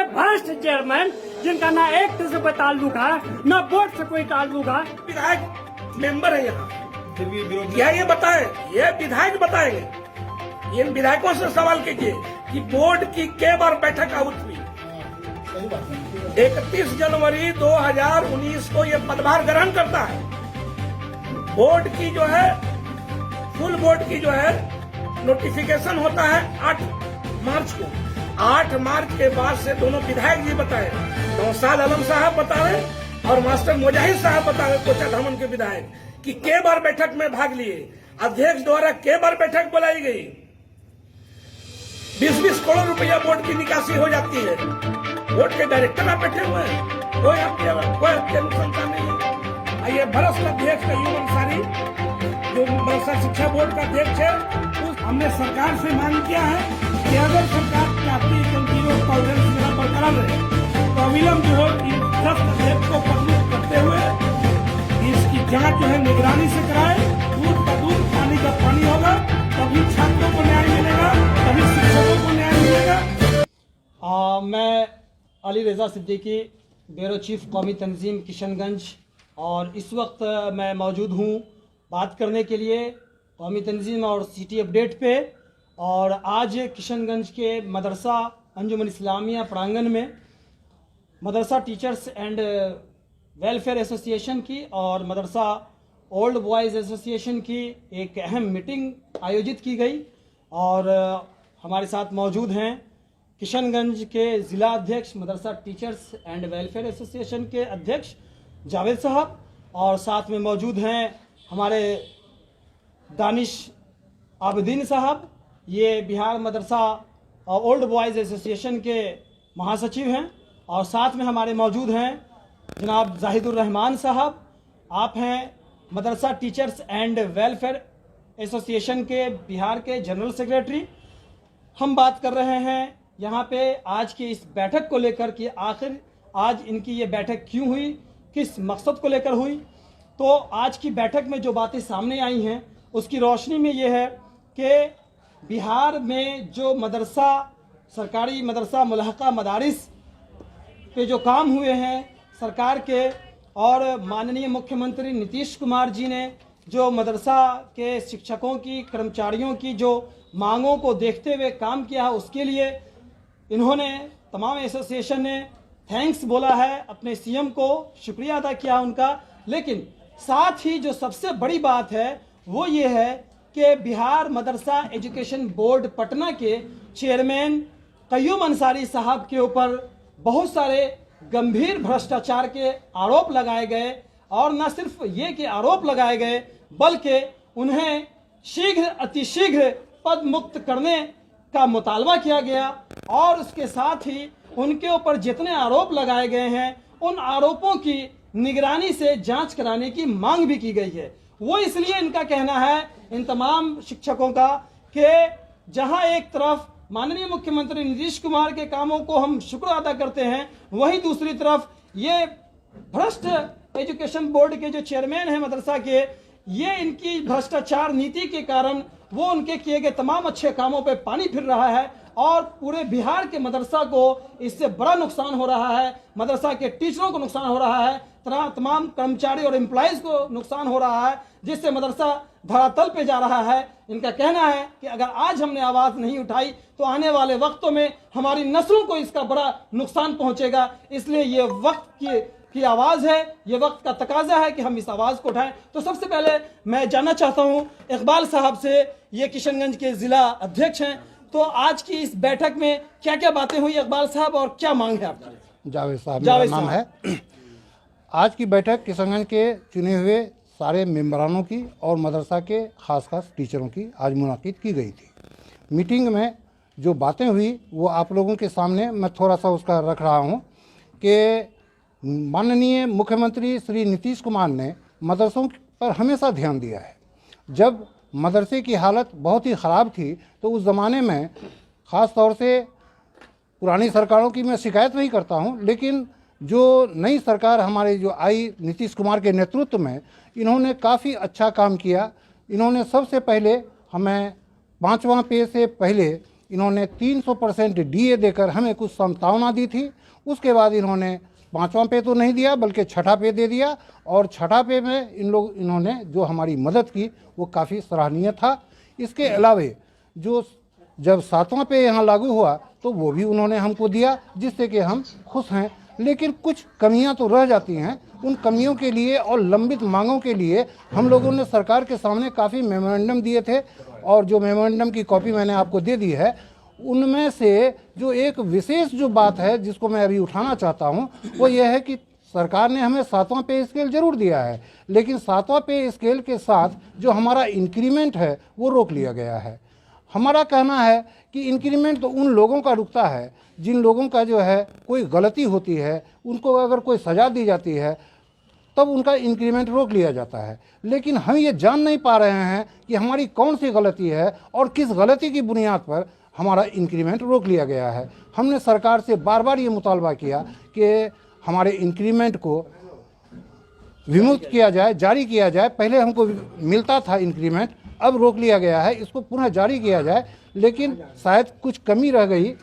भ्रष्ट चेयरमैन जिनका ना एक्ट से कोई ताल्लुक है न बोर्ड से कोई ताल्लुक है। विधायक मेंबर है यहाँ, क्या ये बताएं, ये विधायक बताएंगे। इन विधायकों से सवाल कीजिए कि बोर्ड की कै बार बैठक आहुत हुई। 31 जनवरी 2019 को ये पदभार ग्रहण करता है। बोर्ड की जो है, फुल बोर्ड की जो है नोटिफिकेशन होता है 8 मार्च को। 8 मार्च के बाद से दोनों विधायक जी बताए, नौशाद आलम साहब बता रहे और मास्टर मुजाहिद साहब बता रहे, कोचा धामन के विधायक, कि कै बार बैठक में भाग लिए, अध्यक्ष द्वारा कै बार बैठक बुलाई गई। 20-20 करोड़ रुपया बोर्ड की निकासी हो जाती है। बोर्ड के डायरेक्टर आप बैठे हुए हैं, कोई आपके अनुशंसा नहीं है। ये भ्रष्ट अध्यक्ष अयूब अंसारी जो मदरसा शिक्षा बोर्ड का अध्यक्ष है, हमने सरकार से मांग किया है कि अगर सरकार चाहती है कि टॉलरेंस बरकरार रहे तो अविलंब जो है भ्रष्ट अध्यक्ष को पदमुक्त करते हुए इसकी जांच जो है निगरानी से कराए। दूध का दूध, पानी का पानी होगा, तभी छात्रों को न्याय मिलेगा, तभी शिक्षकों को न्याय मिलेगा। मैं अली रज़ा सिद्दीकी, ब्यूरो चीफ कौमी तंजीम किशनगंज, और इस वक्त मैं मौजूद हूँ बात करने के लिए कौमी तंजीम और सिटी अपडेट पे। और आज किशनगंज के मदरसा अंजुमन इस्लामिया प्रांगण में मदरसा टीचर्स एंड वेलफेयर एसोसिएशन की और मदरसा ओल्ड बॉयज़ एसोसिएशन की एक अहम मीटिंग आयोजित की गई। और हमारे साथ मौजूद हैं किशनगंज के ज़िला अध्यक्ष मदरसा टीचर्स एंड वेलफेयर एसोसिएशन के अध्यक्ष जावेद साहब, और साथ में मौजूद हैं हमारे दानिश आबिदीन साहब, ये बिहार मदरसा ओल्ड बॉयज़ एसोसिएशन के महासचिव हैं। और साथ में हमारे मौजूद हैं जनाब जाहिदुर रहमान साहब, आप हैं मदरसा टीचर्स एंड वेलफेयर एसोसिएशन के बिहार के जनरल सेक्रेटरी। हम बात कर रहे हैं यहाँ पे आज की इस बैठक को लेकर कि आखिर आज इनकी ये बैठक क्यों हुई, किस मकसद को लेकर हुई। तो आज की बैठक में जो बातें सामने आई हैं उसकी रोशनी में ये है कि बिहार में जो मदरसा, सरकारी मदरसा मुल्हका मदारिस पे जो काम हुए हैं सरकार के, और माननीय मुख्यमंत्री नीतीश कुमार जी ने जो मदरसा के शिक्षकों की, कर्मचारियों की जो मांगों को देखते हुए काम किया है, उसके लिए इन्होंने, तमाम एसोसिएशन ने थैंक्स बोला है, अपने सीएम को शुक्रिया अदा किया उनका। लेकिन साथ ही जो सबसे बड़ी बात है वो ये है कि बिहार मदरसा एजुकेशन बोर्ड पटना के चेयरमैन कय्यूम अंसारी साहब के ऊपर बहुत सारे गंभीर भ्रष्टाचार के आरोप लगाए गए। और न सिर्फ ये कि आरोप लगाए गए बल्कि उन्हें शीघ्र, अतिशीघ्र पद मुक्त करने का मुतालबा किया गया। और उसके साथ ही उनके ऊपर जितने आरोप लगाए गए हैं उन आरोपों की निगरानी से जांच कराने की मांग भी की गई है। वो इसलिए इनका कहना है, इन तमाम शिक्षकों का, कि जहां एक तरफ माननीय मुख्यमंत्री नीतीश कुमार के कामों को हम शुक्र अदा करते हैं, वहीं दूसरी तरफ ये भ्रष्ट एजुकेशन बोर्ड के जो चेयरमैन हैं मदरसा के, ये इनकी भ्रष्टाचार नीति के कारण वो उनके किए गए तमाम अच्छे कामों पे पानी फिर रहा है और पूरे बिहार के मदरसा को इससे बड़ा नुकसान हो रहा है। मदरसा के टीचरों को नुकसान हो रहा है, तमाम कर्मचारी और एम्प्लॉइज को नुकसान हो रहा है, जिससे मदरसा धरातल पे जा रहा है। इनका कहना है कि अगर आज हमने आवाज़ नहीं उठाई तो आने वाले वक्तों में हमारी नस्लों को इसका बड़ा नुकसान पहुंचेगा। इसलिए ये वक्त की आवाज़ है, ये वक्त का तकाजा है कि हम इस आवाज़ को उठाएं। तो सबसे पहले मैं जानना चाहता हूं इकबाल साहब से, ये किशनगंज के ज़िला अध्यक्ष हैं, तो आज की इस बैठक में क्या क्या बातें हुई इकबाल साहब और क्या मांग है आपकी? जावेद साहब मेरा नाम है। आज की बैठक किशनगंज के चुने हुए सारे मेम्बरानों की और मदरसा के खास टीचरों की आज मुनाकिद की गई थी। मीटिंग में जो बातें हुई वो आप लोगों के सामने मैं थोड़ा सा उसका रख रहा हूँ कि माननीय मुख्यमंत्री श्री नीतीश कुमार ने मदरसों पर हमेशा ध्यान दिया है। जब मदरसे की हालत बहुत ही ख़राब थी तो उस ज़माने में ख़ास तौर से पुरानी सरकारों की मैं शिकायत नहीं करता हूँ, लेकिन जो नई सरकार हमारे जो आई नीतीश कुमार के नेतृत्व में, इन्होंने काफ़ी अच्छा काम किया। इन्होंने सबसे पहले हमें 5वां पे से पहले इन्होंने 300% डीए देकर हमें कुछ संभावना दी थी। उसके बाद इन्होंने 5वां पे तो नहीं दिया बल्कि 6ठा पे दे दिया, और 6ठा पे में इन्होंने जो हमारी मदद की वो काफ़ी सराहनीय था। इसके अलावे जो जब 7वां पे यहाँ लागू हुआ तो वो भी उन्होंने हमको दिया, जिससे कि हम खुश हैं। लेकिन कुछ कमियां तो रह जाती हैं। उन कमियों के लिए और लंबित मांगों के लिए हम लोगों ने सरकार के सामने काफ़ी मेमोरेंडम दिए थे, और जो मेमोरेंडम की कॉपी मैंने आपको दे दी है, उनमें से जो एक विशेष जो बात है जिसको मैं अभी उठाना चाहता हूं, वो ये है कि सरकार ने हमें 7वां पे स्केल जरूर दिया है, लेकिन 7वां पे स्केल के साथ जो हमारा इंक्रीमेंट है वो रोक लिया गया है। हमारा कहना है कि इंक्रीमेंट तो उन लोगों का रुकता है जिन लोगों का जो है कोई गलती होती है, उनको अगर कोई सज़ा दी जाती है तब उनका इंक्रीमेंट रोक लिया जाता है। लेकिन हम ये जान नहीं पा रहे हैं कि हमारी कौन सी गलती है और किस गलती की बुनियाद पर हमारा इंक्रीमेंट रोक लिया गया है। हमने सरकार से बार बार ये मुतालबा किया कि हमारे इंक्रीमेंट को विमुक्त किया जाए, जारी किया जाए। पहले हमको मिलता था इंक्रीमेंट, अब रोक लिया गया है, इसको पुनः जारी किया जाए। लेकिन शायद कुछ कमी रह गई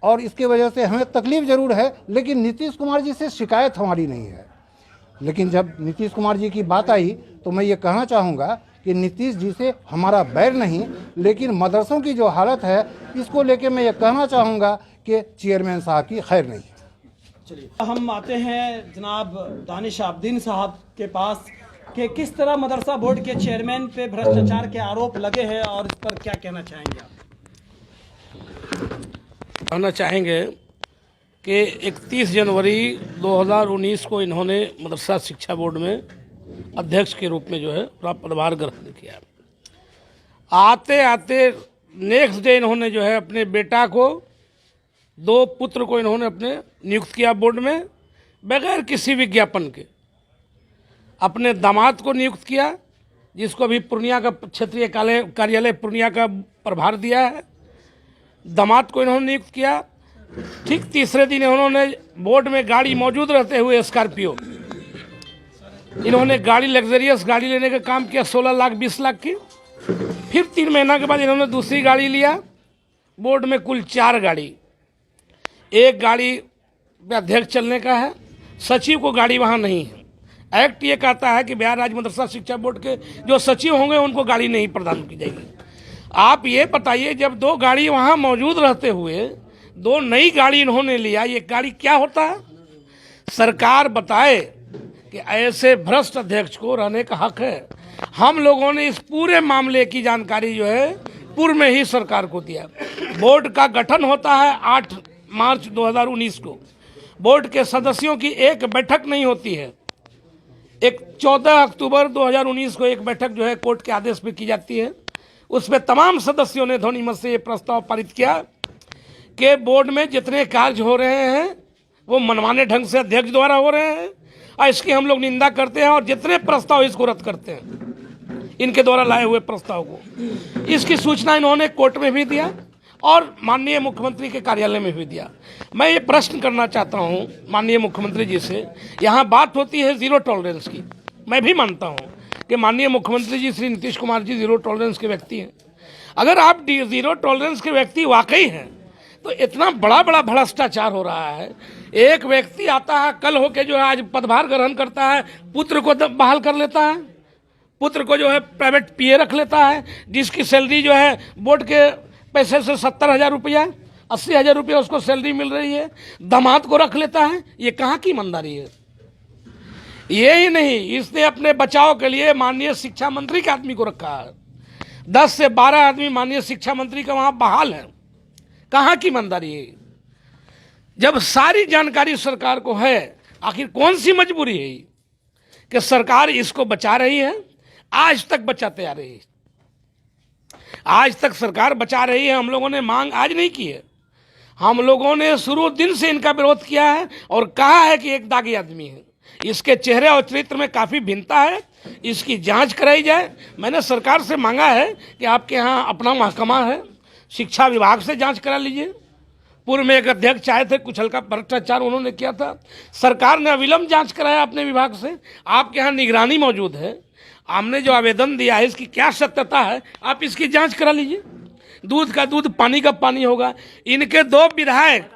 और इसके वजह से हमें तकलीफ ज़रूर है, लेकिन नीतीश कुमार जी से शिकायत हमारी नहीं है। लेकिन जब नीतीश कुमार जी की बात आई तो मैं ये कहना चाहूँगा कि नीतीश जी से हमारा बैर नहीं, लेकिन मदरसों की जो हालत है इसको लेके मैं ये कहना चाहूँगा कि चेयरमैन साहब की खैर नहीं। चलिए हम आते हैं जनाब दानिश आबदीन साहब के पास कि किस तरह मदरसा बोर्ड के चेयरमैन पे भ्रष्टाचार के आरोप लगे हैं और इस पर क्या कहना चाहेंगे आप? कहना चाहेंगे कि 31 जनवरी 2019 को इन्होंने मदरसा शिक्षा बोर्ड में अध्यक्ष के रूप में जो है अपना पदभार ग्रहण किया। आते आते नेक्स्ट डे इन्होंने जो है अपने बेटा को, 2 पुत्र को इन्होंने अपने नियुक्त किया बोर्ड में बगैर किसी विज्ञापन के। अपने दामाद को नियुक्त किया जिसको अभी पूर्णिया का क्षेत्रीय कार्यालय पूर्णिया का प्रभार दिया है। दामाद को इन्होंने नियुक्त किया। ठीक तीसरे दिन इन्होंने बोर्ड में गाड़ी मौजूद रहते हुए स्कॉर्पियो, इन्होंने गाड़ी लग्जरियस गाड़ी लेने का काम किया 16 लाख 20 लाख की। फिर 3 महीना के बाद इन्होंने दूसरी गाड़ी लिया। बोर्ड में कुल 4 गाड़ी, एक गाड़ी अध्यक्ष चलने का है, सचिव को गाड़ी वहाँ नहीं है। एक्ट ये कहता है कि बिहार राज्य मदरसा शिक्षा बोर्ड के जो सचिव होंगे उनको गाड़ी नहीं प्रदान की जाएगी। आप ये बताइए, जब 2 गाड़ी वहाँ मौजूद रहते हुए 2 नई गाड़ी इन्होंने लिया, ये गाड़ी क्या होता है? सरकार बताए कि ऐसे भ्रष्ट अध्यक्ष को रहने का हक है। हम लोगों ने इस पूरे मामले की जानकारी जो है पूर्व में ही सरकार को दिया। बोर्ड का गठन होता है 8 मार्च 2019 को। बोर्ड के सदस्यों की एक बैठक नहीं होती है। एक 14 अक्टूबर 2019 को एक बैठक जो है कोर्ट के आदेश पे की जाती है। उसमें तमाम सदस्यों ने ध्वनिमत से ये प्रस्ताव पारित किया कि बोर्ड में जितने कार्य हो रहे हैं वो मनमाने ढंग से अध्यक्ष द्वारा हो रहे हैं और इसकी हम लोग निंदा करते हैं और जितने प्रस्ताव इसको रद्द करते हैं, इनके द्वारा लाए हुए प्रस्ताव को। इसकी सूचना इन्होंने कोर्ट में भी दिया और माननीय मुख्यमंत्री के कार्यालय में भी दिया। मैं ये प्रश्न करना चाहता हूँ माननीय मुख्यमंत्री जी से, यहाँ बात होती है जीरो टॉलरेंस की। मैं भी मानता हूँ कि माननीय मुख्यमंत्री जी श्री नीतीश कुमार जी जीरो टॉलरेंस के व्यक्ति हैं। अगर आप जीरो टॉलरेंस के व्यक्ति वाकई हैं तो इतना बड़ा बड़ा भ्रष्टाचार हो रहा है। एक व्यक्ति आता है कल होके जो है आज पदभार ग्रहण करता है, पुत्र को बहाल कर लेता है, पुत्र को जो है प्राइवेट पीए रख लेता है, जिसकी सैलरी जो है बोर्ड के पैसे से 70,000 रुपया 80,000 रुपया उसको सैलरी मिल रही है, दामाद को रख लेता है। ये कहाँ की ईमानदारी है? ये ही नहीं, इसने अपने बचाव के लिए माननीय शिक्षा मंत्री के आदमी को रखा है। 10 से 12 आदमी माननीय शिक्षा मंत्री का वहां बहाल है। कहाँ की ईमानदारी है? जब सारी जानकारी सरकार को है, आखिर कौन सी मजबूरी है कि सरकार इसको बचा रही है? आज तक बचाते आ रही है, आज तक सरकार बचा रही है। हम लोगों ने मांग आज नहीं की है, हम लोगों ने शुरू दिन से इनका विरोध किया है और कहा है कि एक दागी आदमी है, इसके चेहरे और चरित्र में काफ़ी भिन्नता है, इसकी जांच कराई जाए। मैंने सरकार से मांगा है कि आपके यहाँ अपना महकमा है, शिक्षा विभाग से जांच करा लीजिए। पूर्व में एक अध्यक्ष आए थे, कुछ हल्का भ्रष्टाचार उन्होंने किया था, सरकार ने अविलंब जांच कराया अपने विभाग से। आपके यहाँ निगरानी मौजूद है, हमने जो आवेदन दिया है इसकी क्या सत्यता है, आप इसकी जांच करा लीजिए। दूध का दूध पानी का पानी होगा। इनके 2 विधायक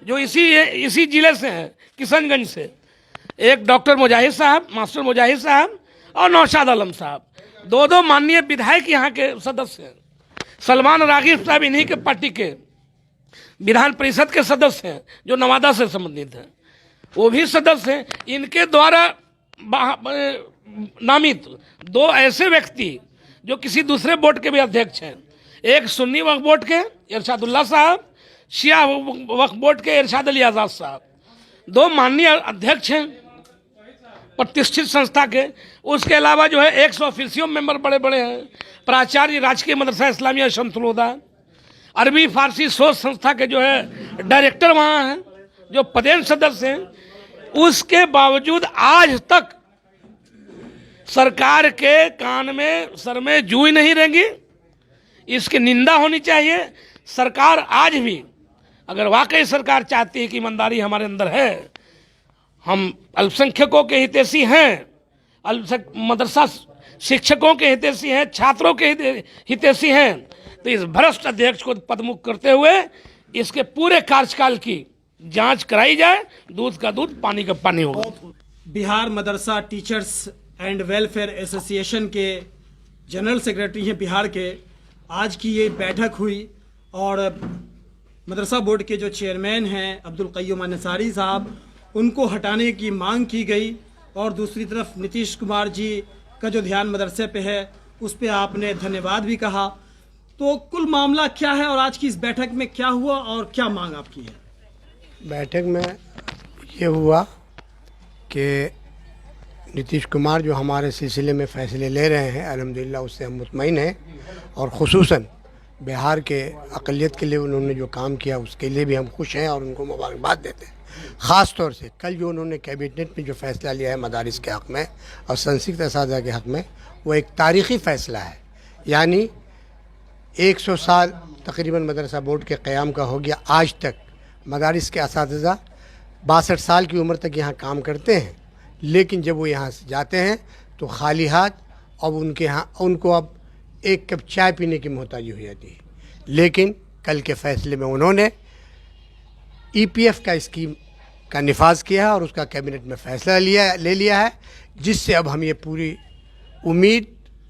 जो इसी जिले से हैं, किशनगंज से, एक डॉक्टर मुजाहिद साहब, मास्टर मुजाहिद साहब और नौशाद आलम साहब, 2 माननीय विधायक यहाँ के सदस्य हैं। सलमान रागिब साहब इन्हीं के पार्टी के विधान परिषद के सदस्य हैं जो नवादा से संबंधित हैं, वो भी सदस्य हैं। इनके द्वारा नामित 2 ऐसे व्यक्ति जो किसी दूसरे बोर्ड के भी अध्यक्ष हैं, एक सुन्नी वक्फ बोर्ड के इरशादुल्लाह साहब, शिया वक्फ बोर्ड के इरशाद अली आज़ाद साहब, 2 माननीय अध्यक्ष हैं प्रतिष्ठित संस्था के। उसके अलावा जो है 100 ऑफिसियल मेंबर बड़े बड़े हैं, प्राचार्य राजकीय मदरसा इस्लामिया शमसुल-हुदा, अरबी फारसी सोच संस्था के जो है डायरेक्टर वहाँ हैं, जो पदेन सदस्य हैं। उसके बावजूद आज तक सरकार के कान में सर में जूं नहीं रेंगी। इसकी निंदा होनी चाहिए। सरकार आज भी, अगर वाकई सरकार चाहती है कि ईमानदारी हमारे अंदर है, हम अल्पसंख्यकों के हितैषी हैं, मदरसा शिक्षकों के हितैषी हैं, छात्रों के हितैषी हैं, तो इस भ्रष्ट अध्यक्ष को पदमुक्त करते हुए इसके पूरे कार्यकाल की जांच कराई जाए। दूध का दूध पानी का पानी होगा। बिहार मदरसा टीचर्स एंड वेलफेयर एसोसिएशन के जनरल सेक्रेटरी हैं बिहार के। आज की ये बैठक हुई और मदरसा बोर्ड के जो चेयरमैन हैं अब्दुल क़य्यूम अन्सारी साहब, उनको हटाने की मांग की गई। और दूसरी तरफ नीतीश कुमार जी का जो ध्यान मदरसे पे है उस पे आपने धन्यवाद भी कहा। तो कुल मामला क्या है और आज की इस बैठक में क्या हुआ और क्या मांग आपकी है? बैठक में ये हुआ कि नीतीश कुमार जो हमारे सिलसिले में फ़ैसले ले रहे हैं, अल्हम्दुलिल्लाह उससे हम मुतमईन हैं। और ख़ुसूसन बिहार के अक़लियत के लिए उन्होंने जो काम किया उसके लिए भी हम खुश हैं और उनको मुबारकबाद देते हैं। ख़ास तौर से कल जो उन्होंने कैबिनेट में जो फ़ैसला लिया है मदारिस के हक़ में और संसिग्ध असातिज़ा के हक़ में, वो एक तारीख़ी फ़ैसला है। यानी 100 साल तकरीबन मदरसा बोर्ड के क़याम का हो गया। आज तक मदारिस के असातिज़ा 62 साल की उम्र तक यहाँ काम करते हैं, लेकिन जब वो यहाँ से जाते हैं तो खाली हाथ, अब उनके यहाँ उनको अब एक कप चाय पीने की मोहताजी हो जाती है। लेकिन कल के फ़ैसले में उन्होंने EPF का स्कीम का निफाज किया है और उसका कैबिनेट में फ़ैसला ले लिया है, जिससे अब हम ये पूरी उम्मीद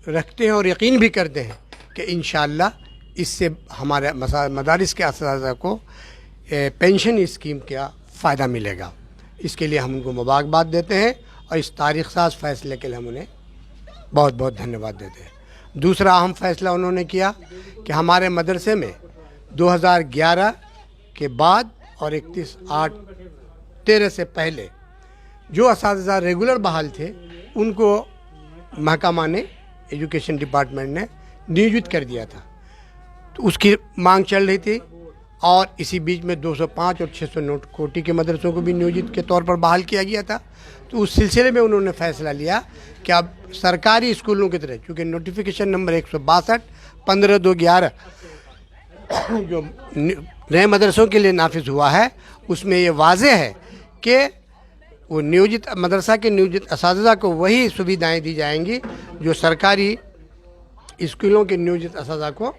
रखते हैं और यकीन भी करते हैं कि इंशाअल्लाह इससे हमारे मदारिस के असातिज़ा को पेंशन स्कीम का फ़ायदा मिलेगा। इसके लिए हम उनको मुबारकबाद देते हैं और इस तारीख़ साज फ़ैसले के लिए हम उन्हें बहुत बहुत धन्यवाद देते हैं। दूसरा अहम फ़ैसला उन्होंने किया कि हमारे मदरसे में 2011 के बाद और 31/8/13 से पहले जो असातिज़ा रेगुलर बहाल थे उनको महकमा ने, एजुकेशन डिपार्टमेंट ने नियोजित कर दिया था। तो उसकी मांग चल रही थी और इसी बीच में 205 और 600 कोटि के मदरसों को भी नियोजित के तौर पर बहाल किया गया था। तो उस सिलसिले में उन्होंने फ़ैसला लिया कि अब सरकारी स्कूलों की तरह, चूँकि नोटिफिकेशन नंबर 162 15/2/11 जो नए मदरसों के लिए नाफिज हुआ है, उसमें ये वाज़ेह है कि वो नियोजित मदरसा के नियोजित असातिज़ा को वही सुविधाएं दी जाएंगी जो सरकारी स्कूलों के नियोजित असातिज़ा को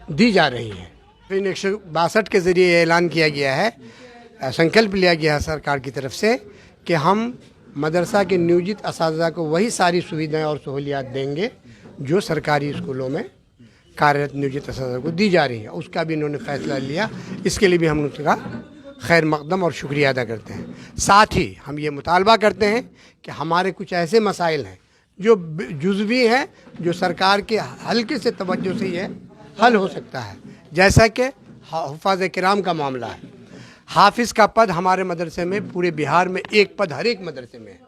दी जा रही हैं। फिर 162 के ज़रिए ऐलान किया गया है, संकल्प लिया गया है सरकार की तरफ से कि हम मदरसा के नियोजित असातिज़ा को वही सारी सुविधाएं और सहूलियात देंगे जो सरकारी स्कूलों में कार्यरत नियोजित असातिज़ा को दी जा रही है। उसका भी इन्होंने फ़ैसला लिया। इसके लिए भी हम उनका खैर मकदम और शुक्रिया अदा करते हैं। साथ ही हम ये मुतालबा करते हैं कि हमारे कुछ ऐसे मसाइल हैं जो जुज़वी हैं, जो सरकार के हल्के से तवज्जो से ये हल हो सकता है। जैसा कि हुफ़ाज़ किराम का मामला है। हाफिज़ का पद हमारे मदरसे में, पूरे बिहार में एक पद हर एक मदरसे में है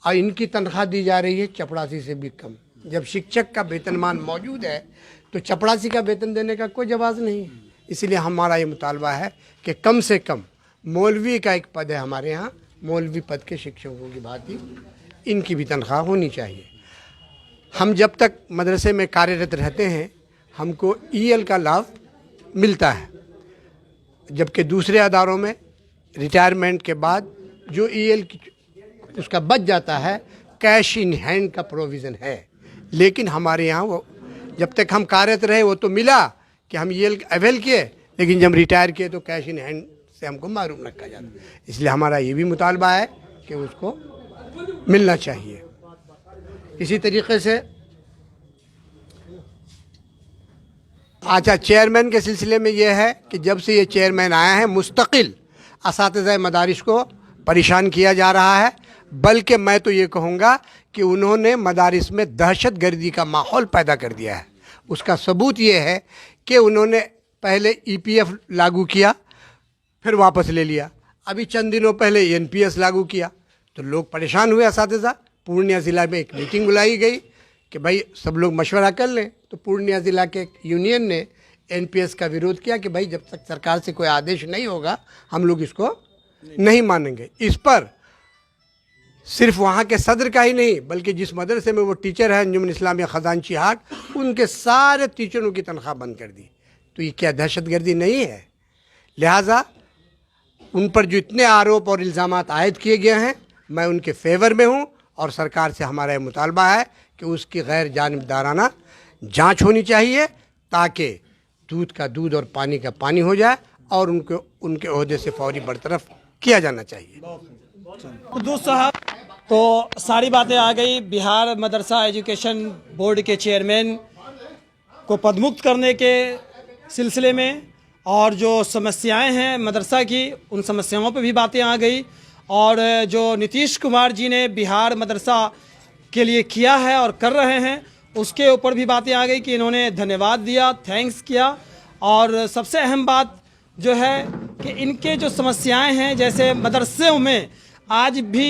और इनकी तनख्वाह दी जा रही है चपड़ासी से भी कम। जब शिक्षक का वेतनमान मौजूद है तो चपड़ासी का वेतन देने का कोई जवाब नहीं है। इसलिए हमारा ये मुतालबा है कि कम से कम मौलवी का एक पद है हमारे यहाँ, मौलवी पद के शिक्षकों की भांति इनकी भी तनख्वाह होनी चाहिए। हम जब तक मदरसे में कार्यरत रहते हैं हमको EL का लाभ मिलता है, जबकि दूसरे अदारों में रिटायरमेंट के बाद जो EL उसका बच जाता है, कैश इन हैंड का प्रोविज़न है। लेकिन हमारे यहाँ वो जब तक हम कार्यरत रहे वो तो मिला कि हम ये अवेल किए, लेकिन जब रिटायर किए तो कैश इन हैंड से हमको महरूम रखा जाता। इसलिए हमारा ये भी मुतालबा है कि उसको मिलना चाहिए। इसी तरीके से अच्छा, चेयरमैन के सिलसिले में यह है कि जब से ये चेयरमैन आया है मुस्तकिल असातिज़ा मदारिस को परेशान किया जा रहा है, बल्कि मैं तो ये कहूँगा कि उन्होंने मदारिस में दहशत गर्दी का माहौल पैदा कर दिया है। उसका सबूत ये है कि उन्होंने पहले EPF लागू किया, फिर वापस ले लिया, अभी चंद दिनों पहले NPS लागू किया, तो लोग परेशान हुए असातिज़ा। पूर्णिया ज़िला में एक मीटिंग बुलाई गई कि भाई सब लोग मशवरा कर लें, तो पूर्णिया ज़िला के यूनियन ने NPS का विरोध किया कि भाई जब तक सरकार से कोई आदेश नहीं होगा हम लोग इसको नहीं मानेंगे। इस पर सिर्फ वहाँ के सदर का ही नहीं, बल्कि जिस मदरसे में वो टीचर है अंजुमन इस्लामिया खजानची हाट, उनके सारे टीचरों की तनख्वाह बंद कर दी। तो ये क्या दहशतगर्दी नहीं है? लिहाजा उन पर जो इतने आरोप और इल्ज़ामात आयद किए गए हैं, मैं उनके फेवर में हूँ और सरकार से हमारा ये मुतालबा है कि उसकी गैर जानिबदाराना जांच होनी चाहिए, ताकि दूध का दूध और पानी का पानी हो जाए और उनके ओहदे से फौरी बरतरफ किया जाना चाहिए। कुद्दूस साहब, तो सारी बातें आ गई। बिहार मदरसा एजुकेशन बोर्ड के चेयरमैन को पदमुक्त करने के सिलसिले में और जो समस्याएं हैं मदरसा की, उन समस्याओं पे भी बातें आ गई। और जो नीतीश कुमार जी ने बिहार मदरसा के लिए किया है और कर रहे हैं, उसके ऊपर भी बातें आ गई कि इन्होंने धन्यवाद दिया, थैंक्स किया। और सबसे अहम बात जो है कि इनके जो समस्याएं हैं, जैसे मदरसों में आज भी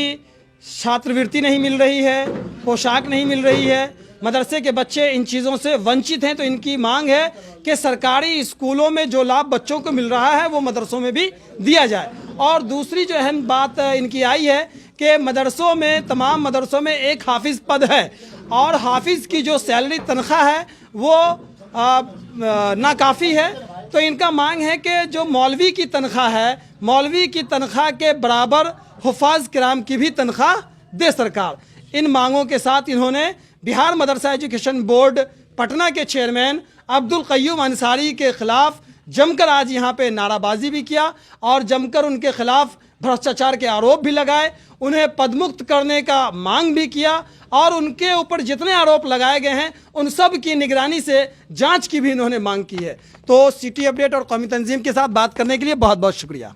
छात्रवृत्ति नहीं मिल रही है, पोशाक नहीं मिल रही है, मदरसे के बच्चे इन चीज़ों से वंचित हैं। तो इनकी मांग है कि सरकारी स्कूलों में जो लाभ बच्चों को मिल रहा है वो मदरसों में भी दिया जाए। और दूसरी जो अहम बात इनकी आई है कि मदरसों में, तमाम मदरसों में एक हाफिज़ पद है और हाफिज़ की जो सैलरी तनख्वाह है वो नाकाफ़ी है। तो इनका मांग है कि जो मौलवी की तनख्वाह है, मौलवी की तनख्वाह के बराबर हुफ़ाज़ किराम की भी तनख्वाह दे सरकार। इन मांगों के साथ इन्होंने बिहार मदरसा एजुकेशन बोर्ड पटना के चेयरमैन अब्दुल क़य्यूम अंसारी के ख़िलाफ़ जमकर आज यहाँ पे नाराबाजी भी किया और जमकर उनके खिलाफ भ्रष्टाचार के आरोप भी लगाए, उन्हें पदमुक्त करने का मांग भी किया और उनके ऊपर जितने आरोप लगाए गए हैं उन सब की निगरानी से जांच की भी इन्होंने मांग की है। तो सिटी अपडेट और कौमी तंजीम के साथ बात करने के लिए बहुत बहुत शुक्रिया।